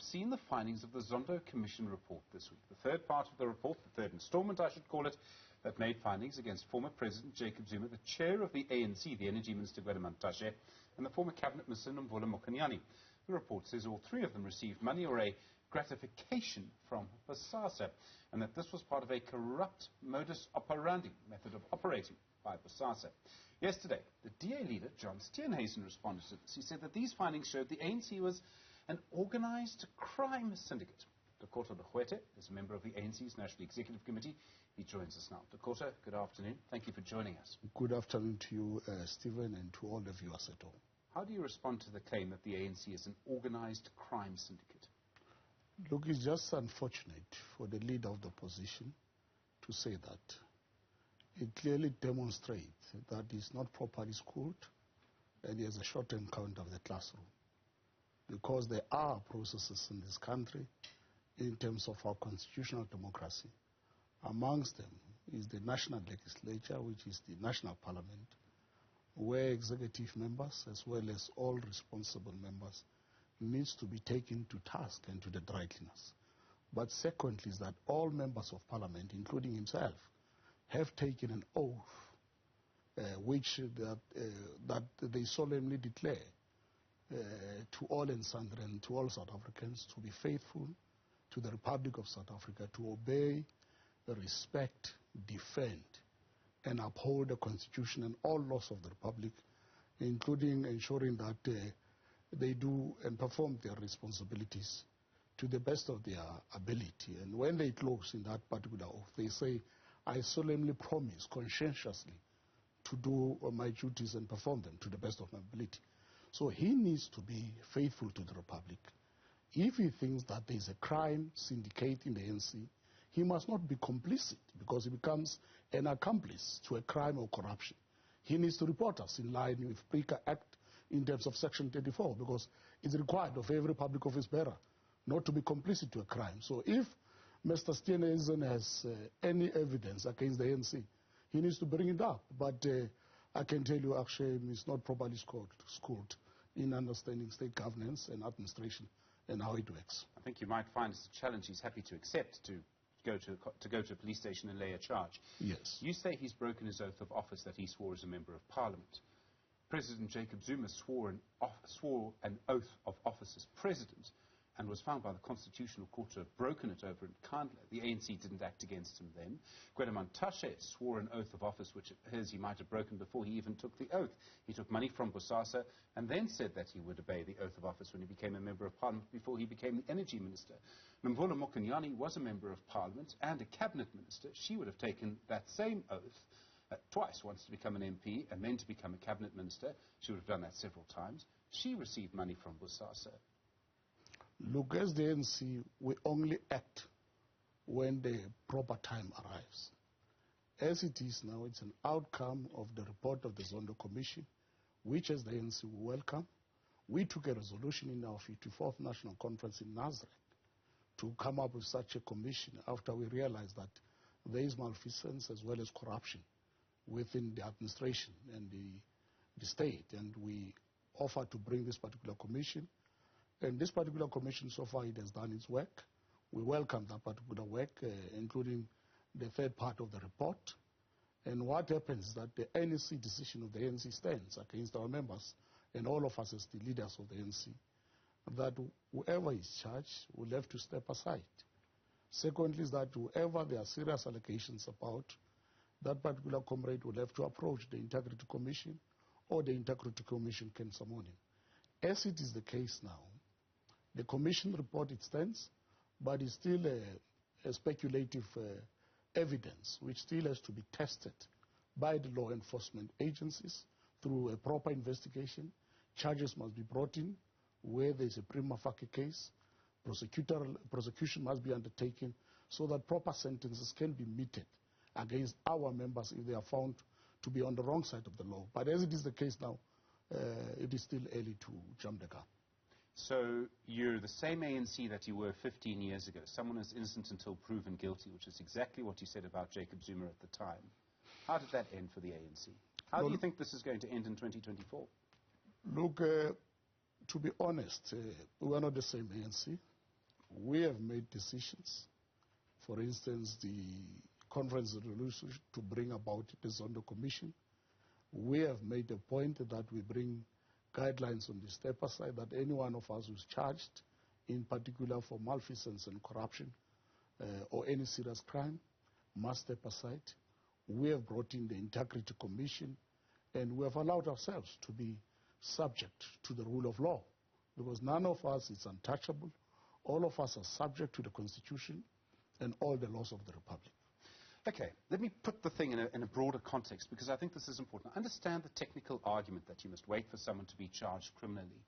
have seen the findings of the Zondo Commission report this week. The third part of the report, the third instalment, I should call it, that made findings against former President Jacob Zuma, the chair of the ANC, the Energy Minister Gwede Mantashe, and the former Cabinet Minister Nomvula Mokonyane. The report says all three of them received money or a gratification from BOSASA, and that this was part of a corrupt modus operandi, method of operating by BOSASA. Yesterday, the DA leader, John Steenhuisen, responded to this. He said that these findings showed the ANC was an organised crime syndicate. Dakota Legoete is a member of the ANC's National Executive Committee. He joins us now. Dakota, good afternoon. Thank you for joining us. Good afternoon to you, Stephen, and to all the viewers at home. How do you respond to the claim that the ANC is an organised crime syndicate? Look, it's just unfortunate for the leader of the opposition to say that. It clearly demonstrates that he's not properly schooled and he has a short encounter of the classroom. Because there are processes in this country in terms of our constitutional democracy. Amongst them is the national legislature, which is the national parliament, where executive members, as well as all responsible members, needs to be taken to task and to the rightliness. But secondly is that all members of parliament, including himself, have taken an oath that they solemnly declare to all and sundry and to all South Africans to be faithful to the Republic of South Africa, to obey, respect, defend, and uphold the Constitution and all laws of the Republic, including ensuring that they do and perform their responsibilities to the best of their ability. And when they close in that particular oath, they say, I solemnly promise conscientiously to do my duties and perform them to the best of my ability. So he needs to be faithful to the Republic. If he thinks that there is a crime syndicate in the ANC, he must not be complicit because he becomes an accomplice to a crime or corruption. He needs to report us in line with PRICA Act in terms of Section 34 because it's required of every public office bearer not to be complicit to a crime. So if Mr. Steenhuisen has any evidence against the ANC, he needs to bring it up. But I can tell you, actually, he's not properly schooled in understanding state governance and administration and how it works. I think you might find it's a challenge he's happy to accept to go to a police station and lay a charge. Yes. You say he's broken his oath of office that he swore as a member of parliament. President Jacob Zuma swore an oath of office as president and was found by the Constitutional Court to have broken it over in Kandla. The ANC didn't act against him then. Gwede Mantashe swore an oath of office which it appears he might have broken before he even took the oath. He took money from BOSASA and then said that he would obey the oath of office when he became a member of parliament before he became the energy minister. Nomvula Mokonyane was a member of parliament and a cabinet minister. She would have taken that same oath twice, once to become an MP and then to become a cabinet minister. She would have done that several times. She received money from BOSASA. Look, as the ANC, we only act when the proper time arrives. As it is now, it's an outcome of the report of the Zondo Commission, which as the ANC we welcome. We took a resolution in our 54th National Conference in Nazareth to come up with such a commission after we realized that there is malfeasance as well as corruption within the administration and the state, and we offered to bring this particular commission. And this particular commission, so far, it has done its work. We welcome that particular work, including the third part of the report. And what happens is that the NEC decision of the ANC stands against our members and all of us as the leaders of the ANC, that whoever is charged will have to step aside. Secondly, is that whoever there are serious allegations about, that particular comrade will have to approach the Integrity Commission, or the Integrity Commission can summon him. As it is the case now, the Commission report, it stands, but it's still a speculative evidence which still has to be tested by the law enforcement agencies through a proper investigation. Charges must be brought in where there is a prima facie case. Prosecution must be undertaken so that proper sentences can be meted against our members if they are found to be on the wrong side of the law. But as it is the case now, it is still early to jump the gun. So you're the same ANC that you were 15 years ago. Someone is innocent until proven guilty, which is exactly what you said about Jacob Zuma at the time. How did that end for the ANC? How do you think this is going to end in 2024? Look, to be honest, we are not the same ANC. We have made decisions. For instance, the conference resolution to bring about the Zondo Commission. We have made a point that we bring guidelines on the step aside, that any one of us who's charged, in particular for malfeasance and corruption or any serious crime, must step aside. We have brought in the Integrity Commission, and we have allowed ourselves to be subject to the rule of law, because none of us is untouchable. All of us are subject to the Constitution and all the laws of the Republic. Okay, let me put the thing in a broader context, because I think this is important. I understand the technical argument that you must wait for someone to be charged criminally.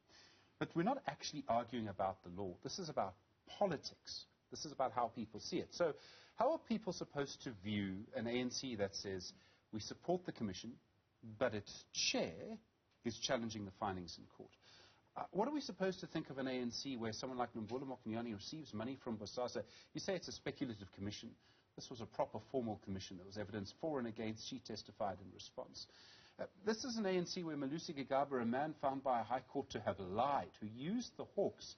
But we're not actually arguing about the law. This is about politics. This is about how people see it. So how are people supposed to view an ANC that says, we support the commission, but its chair is challenging the findings in court? What are we supposed to think of an ANC where someone like Nomvula Mokonyane receives money from Bosasa? You say it's a speculative commission. This was a proper formal commission. There was evidence for and against. She testified in response. This is an ANC where Malusi Gigaba, a man found by a high court to have lied, who used the Hawks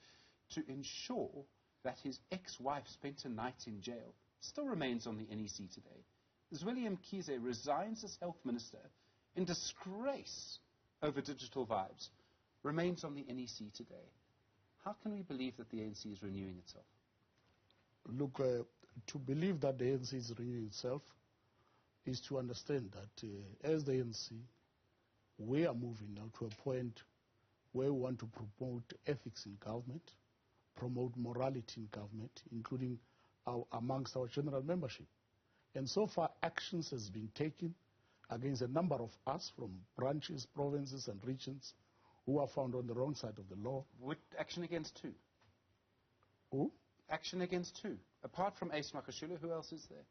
to ensure that his ex-wife spent a night in jail, still remains on the NEC today. Zweli Mkhize resigns as health minister in disgrace over digital vibes, remains on the NEC today. How can we believe that the ANC is renewing itself? Look, to believe that the ANC is renewing itself is to understand that as the ANC, we are moving now to a point where we want to promote ethics in government, promote morality in government, including amongst our general membership. And so far, actions has been taken against a number of us from branches, provinces, and regions who are found on the wrong side of the law. What action against who? Who? Action against who? Apart from Ace Makashule, who else is there?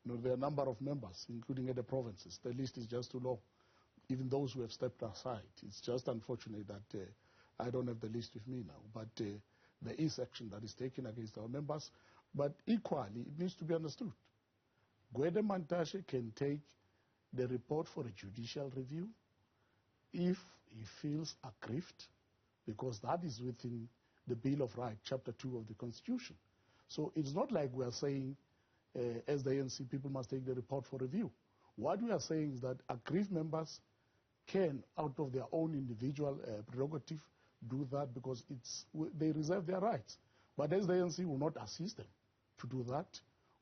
No, there are a number of members, including at the provinces. The list is just too long. Even those who have stepped aside. It's just unfortunate that I don't have the list with me now. But there is action that is taken against our members. But equally, it needs to be understood. Gwede Mantashe can take the report for a judicial review if he feels aggrieved, because that is within the Bill of Rights, Chapter 2 of the Constitution. So it's not like we are saying, as the ANC, people must take the report for review. What we are saying is that aggrieved members can, out of their own individual prerogative, do that because they reserve their rights. But as the ANC will not assist them to do that,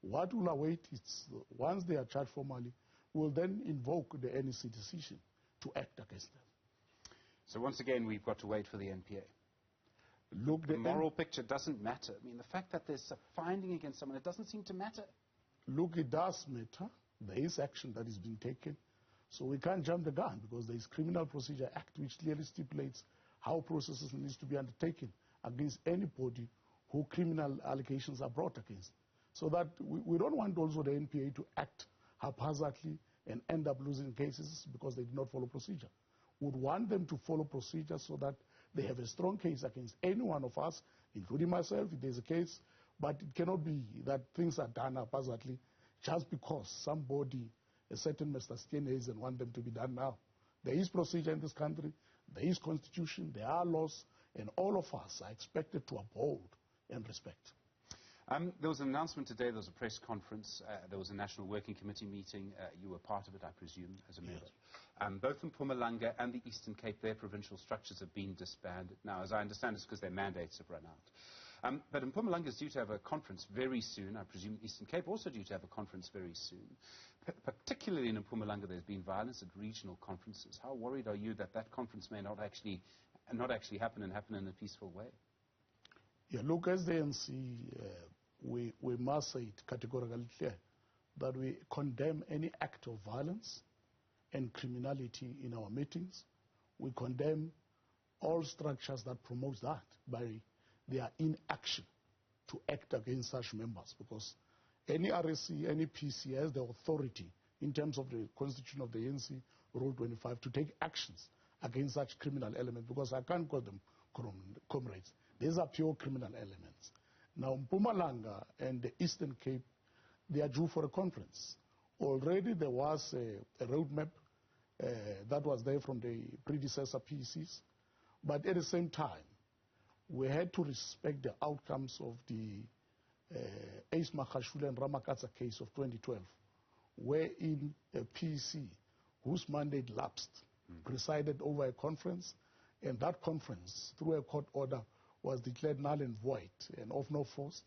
what will await is, once they are charged formally, will then invoke the NEC decision to act against them. So once again, we've got to wait for the NPA. Look, the moral picture doesn't matter. I mean, the fact that there's a finding against someone, it doesn't seem to matter. Look, it does matter. There is action that is being taken. So we can't jump the gun, because there is Criminal Procedure Act which clearly stipulates how processes need to be undertaken against anybody who criminal allegations are brought against. So that we don't want also the NPA to act haphazardly and end up losing cases because they did not follow procedure. We would want them to follow procedure so that they have a strong case against any one of us, including myself, if there's a case. But it cannot be that things are done haphazardly just because somebody, a certain Mr. Steenhuisen, and want them to be done now. There is procedure in this country, there is constitution, there are laws, and all of us are expected to uphold and respect. There was an announcement today, there was a press conference, there was a National Working Committee meeting. You were part of it, I presume, as a member. Yes. Both in Mpumalanga and the Eastern Cape, their provincial structures have been disbanded. Now, as I understand, it's because their mandates have run out. But Mpumalanga is due to have a conference very soon. I presume Eastern Cape also due to have a conference very soon. Particularly in Mpumalanga, there's been violence at regional conferences. How worried are you that that conference may not actually happen and happen in a peaceful way? Yeah, look, as the ANC, we must say it categorically clear that we condemn any act of violence and criminality in our meetings. We condemn all structures that promote that by their inaction to act against such members, because any RSC, any PC has the authority in terms of the constitution of the ANC, Rule 25, to take actions against such criminal elements, because I can't call them comrades. These are pure criminal elements. Now, Mpumalanga and the Eastern Cape, they are due for a conference. Already there was a roadmap that was there from the predecessor PECs, but at the same time, we had to respect the outcomes of the Ace Magashule and Ramakatsa case of 2012, wherein a PEC, whose mandate lapsed, presided over a conference, and that conference, through a court order, was declared null and void and of no force,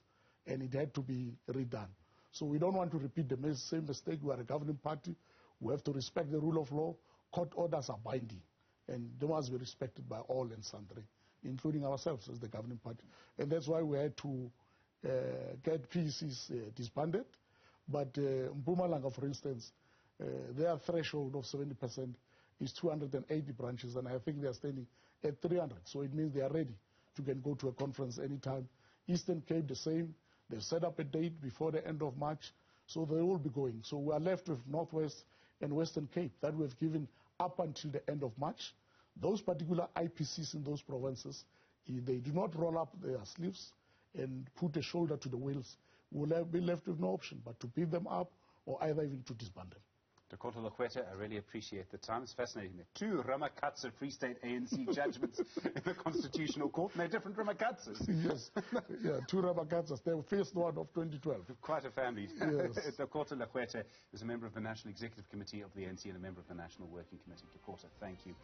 and it had to be redone. So we don't want to repeat the same mistake. We are a governing party. We have to respect the rule of law. Court orders are binding, and they must be respected by all and sundry, including ourselves as the governing party. And that's why we had to get PECs disbanded. But Mpumalanga, for instance, their threshold of 70% is 280 branches, and I think they are standing at 300. So it means they are ready to go to a conference anytime. Eastern Cape, the same. They've set up a date before the end of March, so they will be going. So we are left with Northwest and Western Cape that we have given up until the end of March. Those particular IPCs in those provinces, if they do not roll up their sleeves and put a shoulder to the wheels, we'll be left with no option but to beat them up or either even to disband them. Dakota Legoete, I really appreciate the time. It's fascinating. There are 2 Ramakatsa Free State ANC judgments in the Constitutional Court, and they're different Ramakatsas. Yes, yeah, 2 Ramakatsas. The first one of 2012. Quite a family. Yes. Dakota Legoete is a member of the National Executive Committee of the ANC and a member of the National Working Committee. Dakota, thank you.